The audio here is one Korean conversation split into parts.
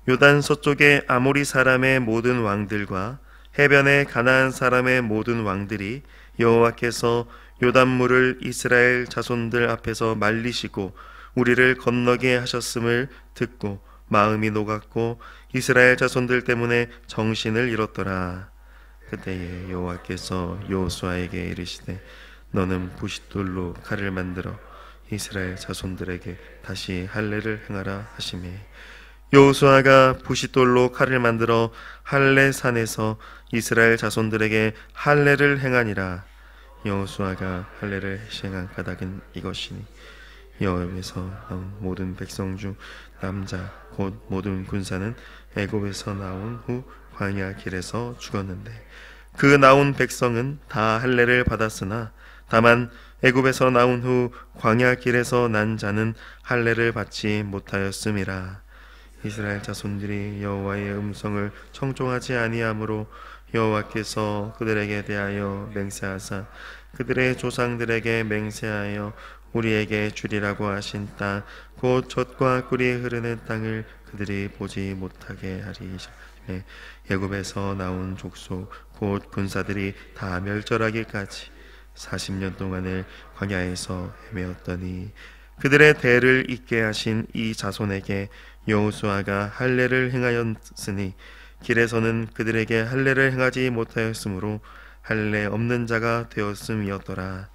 요단 서쪽의 아모리 사람의 모든 왕들과 해변의 가나안 사람의 모든 왕들이 여호와께서 요단물을 이스라엘 자손들 앞에서 말리시고 우리를 건너게 하셨음을 듣고 마음이 녹았고 이스라엘 자손들 때문에 정신을 잃었더라. 그때에 여호와께서 여호수아에게 이르시되 너는 부싯돌로 칼을 만들어 이스라엘 자손들에게 다시 할례를 행하라 하시매 여호수아가 부싯돌로 칼을 만들어 할례 산에서 이스라엘 자손들에게 할례를 행하니라. 여호수아가 할례를 시행한 까닭은 이것이니 여호와에서 나온 모든 백성 중 남자 곧 모든 군사는 애굽에서 나온 후 광야 길에서 죽었는데 그 나온 백성은 다 할례를 받았으나 다만 애굽에서 나온 후 광야 길에서 난 자는 할례를 받지 못하였음이라. 이스라엘 자손들이 여호와의 음성을 청종하지 아니하므로 여호와께서 그들에게 대하여 맹세하사 그들의 조상들에게 맹세하여 우리에게 주리라고 하신 땅 곧 젖과 꿀이 흐르는 땅을 그들이 보지 못하게 하리. 애굽에서 나온 족속 곧 군사들이 다 멸절하기까지 40년 동안을 광야에서 헤매었더니 그들의 대를 잇게 하신 이 자손에게 여호수아가 할례를 행하였으니 길에서는 그들에게 할례를 행하지 못하였으므로 할례 없는 자가 되었음이었더라.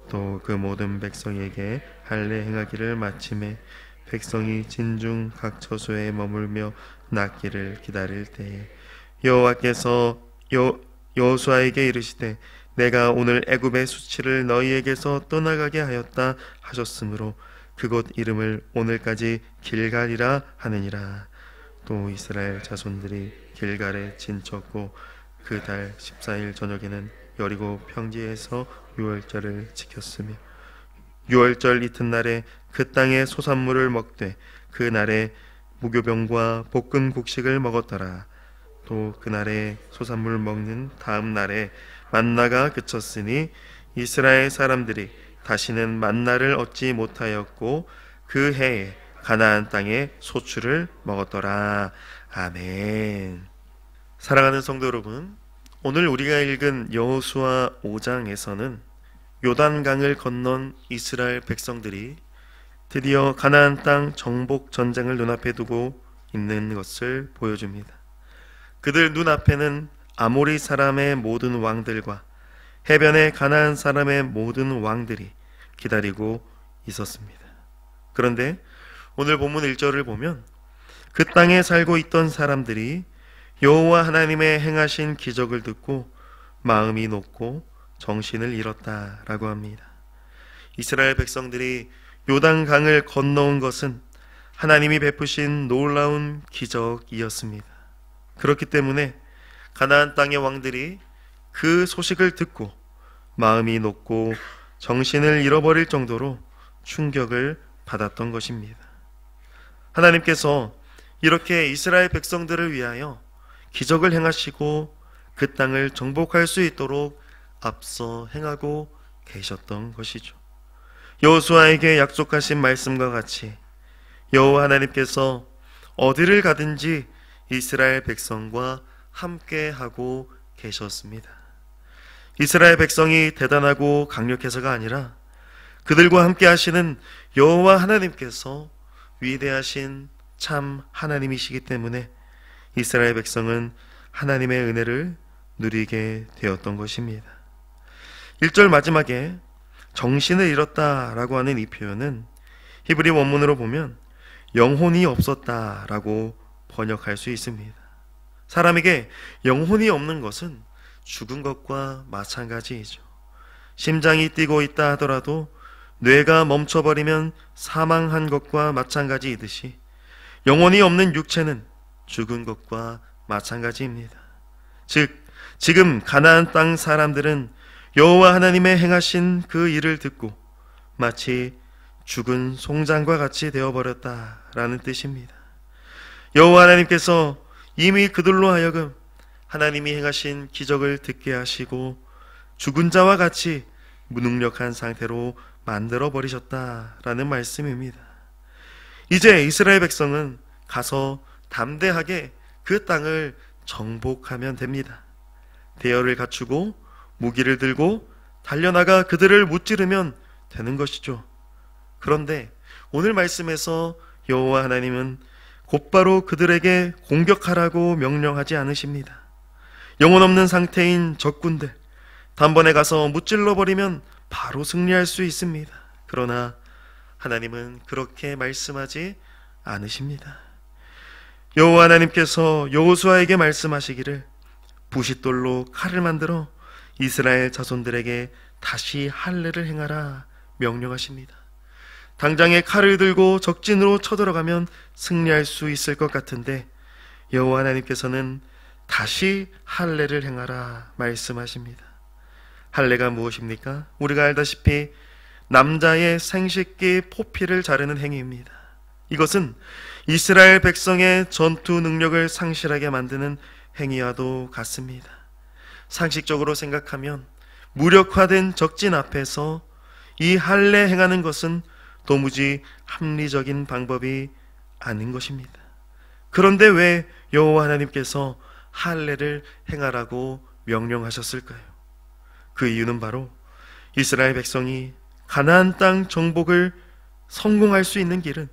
또 그 모든 백성에게 할례 행하기를 마침에 백성이 진중 각 처소에 머물며 낫기를 기다릴 때에 여호와께서 여호수아에게 이르시되 내가 오늘 애굽의 수치를 너희에게서 떠나가게 하였다 하셨으므로 그곳 이름을 오늘까지 길갈이라 하느니라. 또 이스라엘 자손들이 길갈에 진쳤고 그 달 14일 저녁에는 여리고 평지에서 유월절을 지켰으며 유월절 이튿날에 그 땅의 소산물을 먹되 그 날에 무교병과 볶은 곡식을 먹었더라. 또 그날에 소산물 먹는 다음 날에 만나가 그쳤으니 이스라엘 사람들이 다시는 만나를 얻지 못하였고 그 해에 가나안 땅에 소출을 먹었더라. 아멘. 사랑하는 성도 여러분, 오늘 우리가 읽은 여호수아 5장에서는 요단강을 건넌 이스라엘 백성들이 드디어 가나안 땅 정복 전쟁을 눈앞에 두고 있는 것을 보여줍니다. 그들 눈앞에는 아모리 사람의 모든 왕들과 해변의 가나안 사람의 모든 왕들이 기다리고 있었습니다. 그런데 오늘 본문 1절을 보면 그 땅에 살고 있던 사람들이 여호와 하나님의 행하신 기적을 듣고 마음이 녹고 정신을 잃었다라고 합니다. 이스라엘 백성들이 요단강을 건너온 것은 하나님이 베푸신 놀라운 기적이었습니다. 그렇기 때문에 가나안 땅의 왕들이 그 소식을 듣고 마음이 녹고 정신을 잃어버릴 정도로 충격을 받았던 것입니다. 하나님께서 이렇게 이스라엘 백성들을 위하여 기적을 행하시고 그 땅을 정복할 수 있도록 앞서 행하고 계셨던 것이죠. 여호수아에게 약속하신 말씀과 같이 여호와 하나님께서 어디를 가든지 이스라엘 백성과 함께 하고 계셨습니다. 이스라엘 백성이 대단하고 강력해서가 아니라 그들과 함께 하시는 여호와 하나님께서 위대하신 참 하나님이시기 때문에 이스라엘 백성은 하나님의 은혜를 누리게 되었던 것입니다. 1절 마지막에 정신을 잃었다라고 하는 이 표현은 히브리 원문으로 보면 영혼이 없었다라고 번역할 수 있습니다. 사람에게 영혼이 없는 것은 죽은 것과 마찬가지이죠. 심장이 뛰고 있다 하더라도 뇌가 멈춰버리면 사망한 것과 마찬가지이듯이 영혼이 없는 육체는 죽은 것과 마찬가지입니다. 즉 지금 가나안 땅 사람들은 여호와 하나님의 행하신 그 일을 듣고 마치 죽은 송장과 같이 되어버렸다라는 뜻입니다. 여호와 하나님께서 이미 그들로 하여금 하나님이 행하신 기적을 듣게 하시고 죽은 자와 같이 무능력한 상태로 만들어버리셨다라는 말씀입니다. 이제 이스라엘 백성은 가서 담대하게 그 땅을 정복하면 됩니다. 대열을 갖추고 무기를 들고 달려나가 그들을 무찌르면 되는 것이죠. 그런데 오늘 말씀에서 여호와 하나님은 곧바로 그들에게 공격하라고 명령하지 않으십니다. 영혼 없는 상태인 적군들, 단번에 가서 무찔러버리면 바로 승리할 수 있습니다. 그러나 하나님은 그렇게 말씀하지 않으십니다. 여호와 하나님께서 여호수아에게 말씀하시기를 부싯돌로 칼을 만들어 이스라엘 자손들에게 다시 할례를 행하라 명령하십니다. 당장에 칼을 들고 적진으로 쳐들어가면 승리할 수 있을 것 같은데 여호와 하나님께서는 다시 할례를 행하라 말씀하십니다. 할례가 무엇입니까? 우리가 알다시피 남자의 생식기 포피를 자르는 행위입니다. 이것은 이스라엘 백성의 전투 능력을 상실하게 만드는 행위와도 같습니다. 상식적으로 생각하면 무력화된 적진 앞에서 이 할례 행하는 것은 도무지 합리적인 방법이 아닌 것입니다. 그런데 왜 여호와 하나님께서 할례를 행하라고 명령하셨을까요? 그 이유는 바로 이스라엘 백성이 가나안 땅 정복을 성공할 수 있는 길은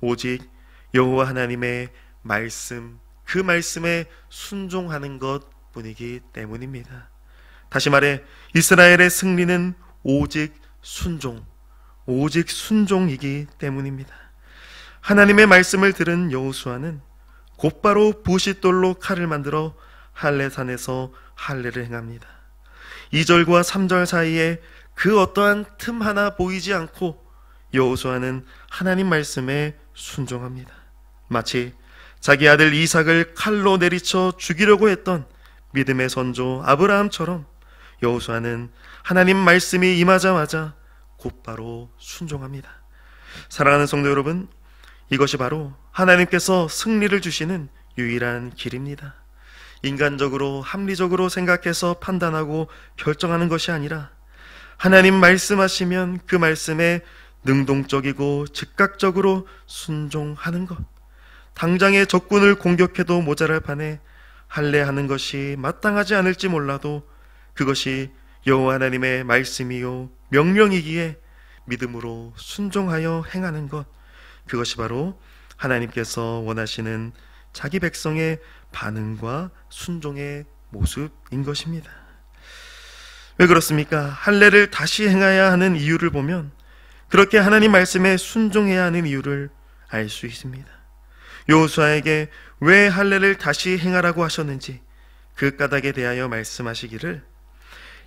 오직 여호와 하나님의 말씀, 그 말씀에 순종하는 것뿐이기 때문입니다. 다시 말해 이스라엘의 승리는 오직 순종이기 때문입니다. 하나님의 말씀을 들은 여호수아는 곧바로 부싯돌로 칼을 만들어 할례산에서 할례를 행합니다. 2절과 3절 사이에 그 어떠한 틈 하나 보이지 않고 여호수아는 하나님 말씀에 순종합니다. 마치 자기 아들 이삭을 칼로 내리쳐 죽이려고 했던 믿음의 선조 아브라함처럼 여호수아는 하나님 말씀이 임하자마자 곧바로 순종합니다. 사랑하는 성도 여러분, 이것이 바로 하나님께서 승리를 주시는 유일한 길입니다. 인간적으로 합리적으로 생각해서 판단하고 결정하는 것이 아니라 하나님 말씀하시면 그 말씀에 능동적이고 즉각적으로 순종하는 것, 당장의 적군을 공격해도 모자랄 판에 할례하는 것이 마땅하지 않을지 몰라도 그것이 여호와 하나님의 말씀이요 명령이기에 믿음으로 순종하여 행하는 것, 그것이 바로 하나님께서 원하시는 자기 백성의 반응과 순종의 모습인 것입니다. 왜 그렇습니까? 할례를 다시 행해야 하는 이유를 보면 그렇게 하나님 말씀에 순종해야 하는 이유를 알 수 있습니다. 여호수아에게 왜 할례를 다시 행하라고 하셨는지 그 까닭에 대하여 말씀하시기를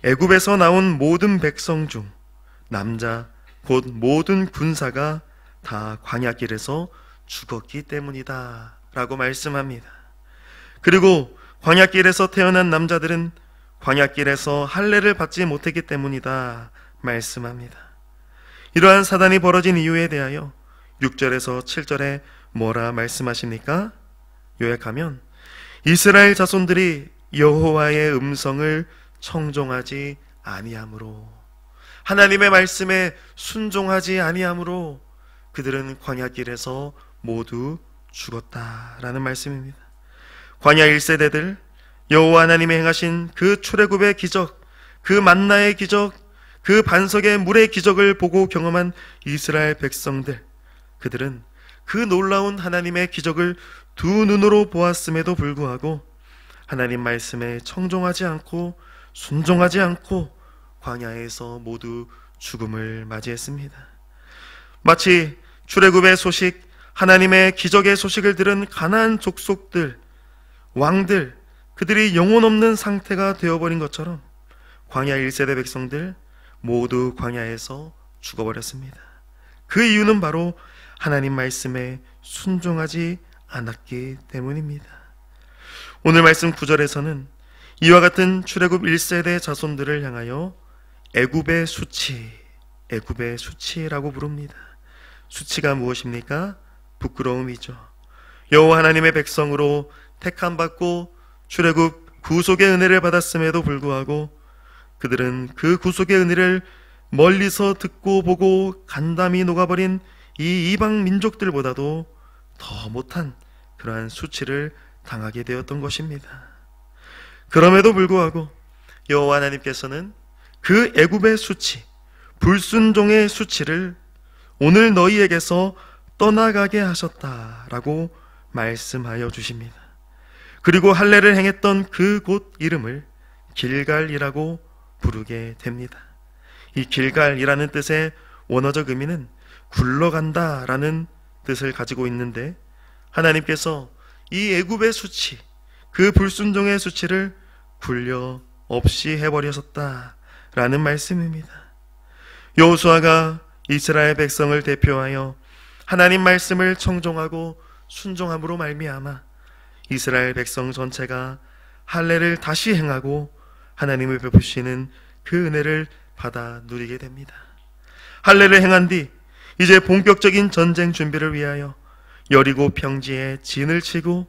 애굽에서 나온 모든 백성 중 남자 곧 모든 군사가 다 광야길에서 죽었기 때문이다 라고 말씀합니다. 그리고 광야길에서 태어난 남자들은 광야길에서 할례를 받지 못했기 때문이다 말씀합니다. 이러한 사단이 벌어진 이유에 대하여 6절에서 7절에 뭐라 말씀하십니까? 요약하면 이스라엘 자손들이 여호와의 음성을 청종하지 아니함으로, 하나님의 말씀에 순종하지 아니함으로 그들은 광야길에서 모두 죽었다라는 말씀입니다. 광야 1세대들, 여호와 하나님이 행하신 그 출애굽의 기적, 그 만나의 기적, 그 반석의 물의 기적을 보고 경험한 이스라엘 백성들, 그들은 그 놀라운 하나님의 기적을 두 눈으로 보았음에도 불구하고 하나님 말씀에 청종하지 않고 순종하지 않고 광야에서 모두 죽음을 맞이했습니다. 마치 출애굽의 소식, 하나님의 기적의 소식을 들은 가나안 족속들, 왕들, 그들이 영혼 없는 상태가 되어버린 것처럼 광야 1세대 백성들 모두 광야에서 죽어버렸습니다. 그 이유는 바로 하나님 말씀에 순종하지 않았기 때문입니다. 오늘 말씀 9절에서는 이와 같은 출애굽 1세대 자손들을 향하여 애굽의 수치라고 부릅니다. 수치가 무엇입니까? 부끄러움이죠. 여호와 하나님의 백성으로 택함받고 출애굽 구속의 은혜를 받았음에도 불구하고 그들은 그 구속의 은혜를 멀리서 듣고 보고 간담이 녹아버린 이 이방 민족들보다도 더 못한 그러한 수치를 당하게 되었던 것입니다. 그럼에도 불구하고 여호와 하나님께서는 그 애굽의 수치, 불순종의 수치를 오늘 너희에게서 떠나가게 하셨다라고 말씀하여 주십니다. 그리고 할례를 행했던 그 곳 이름을 길갈이라고 부르게 됩니다. 이 길갈이라는 뜻의 원어적 의미는 굴러간다 라는 뜻을 가지고 있는데, 하나님께서 이 애굽의 수치, 그 불순종의 수치를 굴려 없이 해버리셨다 라는 말씀입니다. 여호수아가 이스라엘 백성을 대표하여 하나님 말씀을 청종하고 순종함으로 말미암아 이스라엘 백성 전체가 할례를 다시 행하고 하나님을 베푸시는 그 은혜를 받아 누리게 됩니다. 할례를 행한 뒤 이제 본격적인 전쟁 준비를 위하여 여리고 평지에 진을 치고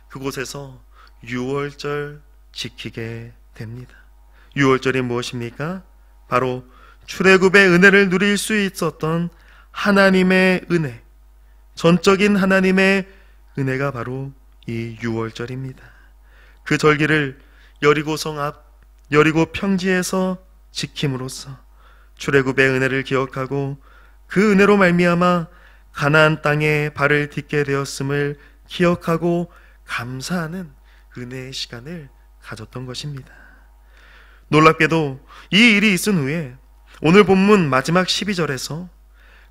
그곳에서 유월절 지키게 됩니다. 유월절이 무엇입니까? 바로 출애굽의 은혜를 누릴 수 있었던 하나님의 은혜, 전적인 하나님의 은혜가 바로 이 유월절입니다. 그 절기를 여리고성 앞 여리고 평지에서 지킴으로써 출애굽의 은혜를 기억하고 그 은혜로 말미암아 가나안 땅에 발을 딛게 되었음을 기억하고 감사하는 은혜의 시간을 가졌던 것입니다. 놀랍게도 이 일이 있은 후에 오늘 본문 마지막 12절에서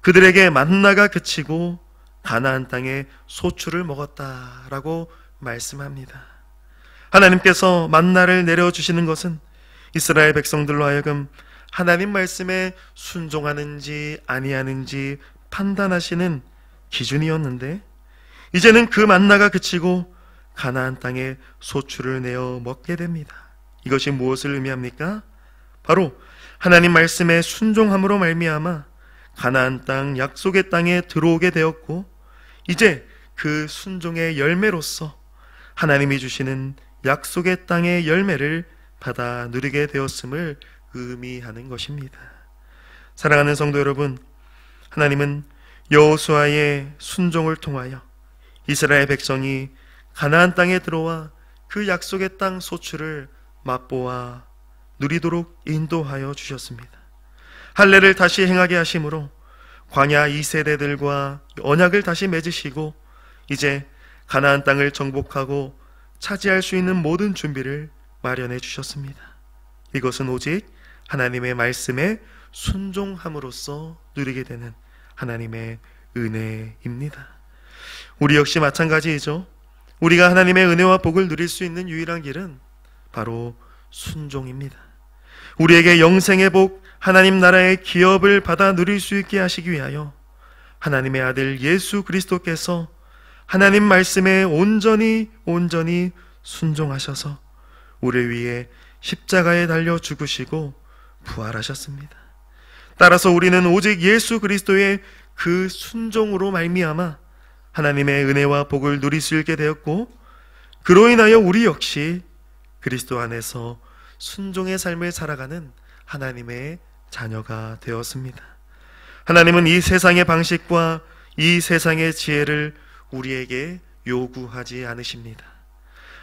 그들에게 만나가 그치고 가나안 땅에 소출을 먹었다라고 말씀합니다. 하나님께서 만나를 내려주시는 것은 이스라엘 백성들로 하여금 하나님 말씀에 순종하는지 아니하는지 판단하시는 기준이었는데, 이제는 그 만나가 그치고 가나안 땅에 소출을 내어 먹게 됩니다. 이것이 무엇을 의미합니까? 바로 하나님 말씀에 순종함으로 말미암아 가나안 땅 약속의 땅에 들어오게 되었고, 이제 그 순종의 열매로서 하나님이 주시는 약속의 땅의 열매를 받아 누리게 되었음을 의미하는 것입니다. 사랑하는 성도 여러분, 하나님은 여호수아의 순종을 통하여 이스라엘 백성이 가나안 땅에 들어와 그 약속의 땅 소출을 맛보아 누리도록 인도하여 주셨습니다. 할례를 다시 행하게 하심으로 광야 2세대들과 언약을 다시 맺으시고 이제 가나안 땅을 정복하고 차지할 수 있는 모든 준비를 마련해 주셨습니다. 이것은 오직 하나님의 말씀에 순종함으로써 누리게 되는 하나님의 은혜입니다. 우리 역시 마찬가지이죠. 우리가 하나님의 은혜와 복을 누릴 수 있는 유일한 길은 바로 순종입니다. 우리에게 영생의 복, 하나님 나라의 기업을 받아 누릴 수 있게 하시기 위하여 하나님의 아들 예수 그리스도께서 하나님 말씀에 온전히 순종하셔서 우리를 위해 십자가에 달려 죽으시고 부활하셨습니다. 따라서 우리는 오직 예수 그리스도의 그 순종으로 말미암아 하나님의 은혜와 복을 누릴 수 있게 되었고, 그로 인하여 우리 역시 그리스도 안에서 순종의 삶을 살아가는 하나님의 자녀가 되었습니다. 하나님은 이 세상의 방식과 이 세상의 지혜를 우리에게 요구하지 않으십니다.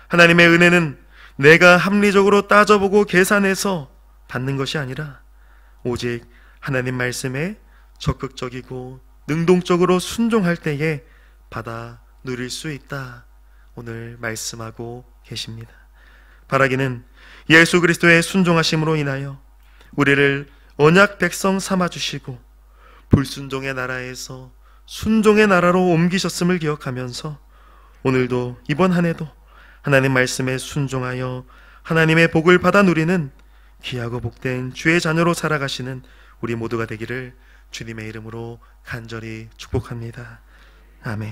하나님의 은혜는 내가 합리적으로 따져보고 계산해서 받는 것이 아니라 오직 하나님 말씀에 적극적이고 능동적으로 순종할 때에 받아 누릴 수 있다, 오늘 말씀하고 계십니다. 바라기는 예수 그리스도의 순종하심으로 인하여 우리를 언약 백성 삼아주시고 불순종의 나라에서 순종의 나라로 옮기셨음을 기억하면서 오늘도 이번 한 해도 하나님 말씀에 순종하여 하나님의 복을 받아 누리는 귀하고 복된 주의 자녀로 살아가시는 우리 모두가 되기를 주님의 이름으로 간절히 축복합니다. 아멘.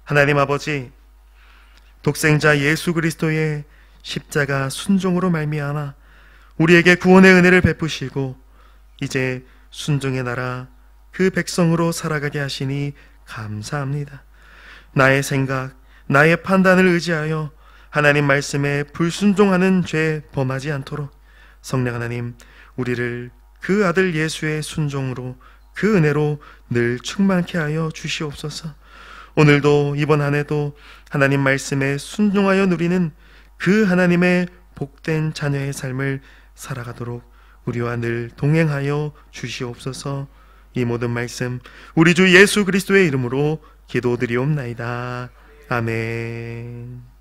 하나님 아버지, 독생자 예수 그리스도의 십자가 순종으로 말미암아 우리에게 구원의 은혜를 베푸시고 이제 순종의 나라 그 백성으로 살아가게 하시니 감사합니다. 나의 생각, 나의 판단을 의지하여 하나님 말씀에 불순종하는 죄 범하지 않도록 성령 하나님, 우리를 그 아들 예수의 순종으로 그 은혜로 늘 충만케 하여 주시옵소서. 오늘도 이번 한 해도 하나님 말씀에 순종하여 누리는 그 하나님의 복된 자녀의 삶을 살아가도록 우리와 늘 동행하여 주시옵소서. 이 모든 말씀 우리 주 예수 그리스도의 이름으로 기도드리옵나이다. 아멘.